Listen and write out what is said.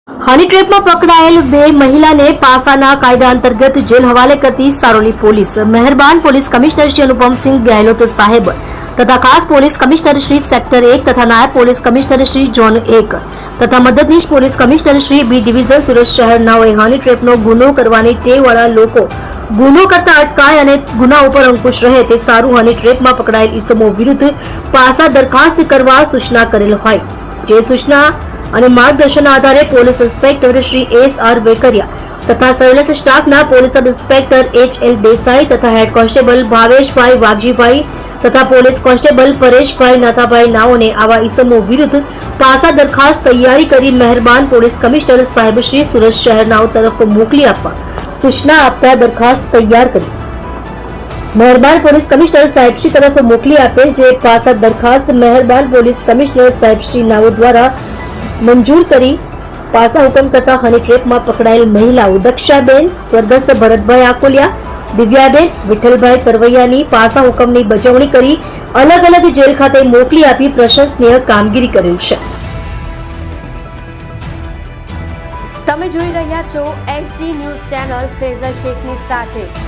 હની ટ્રેપમાં પકડાયેલ બે મહિલાને પાસાના કાયદા અંતર્ગત જેલ હવાલે કરતી સારોલી પોલીસ. મહેરબાન પોલીસ કમિશનર શ્રી અનુપમસિંહ ગેહલોત સાહેબ તથા ખાસ પોલીસ કમિશનર શ્રી સેક્ટર 1 તથા નાયબ પોલીસ કમિશનર શ્રી ઝોન 1 તથા મદદનીશ police commissioner Shri B division Surat શહેરનાઓએ હની ટ્રેપનો ગુનો કરવાની ટેવવાળા લોકો ગુનો કરતા અટકાય અને ગુના ઉપર અંકુશ રહે તે સારું હની ટ્રેપમાં પકડાયેલ ઈસમો વિરુદ્ધ પાસા દરખાસ્ત કરવા સૂચના કરેલ હોય. જે સૂચના અને માર્ગદર્શનના આધારે police inspector Shri S.R. Vekariya તથા સર્વેલન્સ સ્ટાફના police sub inspector H.L. Desai તથા હેડ કોન્સ્ટેબલ ભાવેશભાઈ વાઘજીભાઈ તથા પોલીસ કોન્સ્ટેબલ પરેશભાઈ નાથાભાઈ નાઓને આવા ઈસમો વિરુદ્ધ પાસા દરખાસ્ત તૈયારી કરી મહેરબાન પોલીસ કમિશનર સાહેબ શ્રી સુરત શહેરનાઓ તરફ મોકલી આપવા સૂચના આપતા દરખાસ્ત તૈયાર કરી મહેરબાન પોલીસ કમિશનર સાહેબ શ્રી તરફ મોકલી આપેલ. જે પાસા દરખાસ્ત મહેરબાન પોલીસ કમિશનર સાહેબ શ્રી નાઓ દ્વારા મંજૂર કરી પાસા હુકમ કરતા હની ટ્રેપમાં પકડાયેલ મહિલાઓ દક્ષાબેન સ્વર્ગસ્થ ભરતભાઈ આકોલિયા, દિવ્યાબેન વિઠ્ઠલભાઈ તરવૈયાની પાસા હુકમની બજવણી કરી અલગ અલગ જેલ ખાતે મોકલી આપી પ્રશંસનીય કામગીરી કરેલ છે. તમે જોઈ રહ્યા છો SD ન્યૂઝ ચેનલ ફેઝર શેખની સાથે.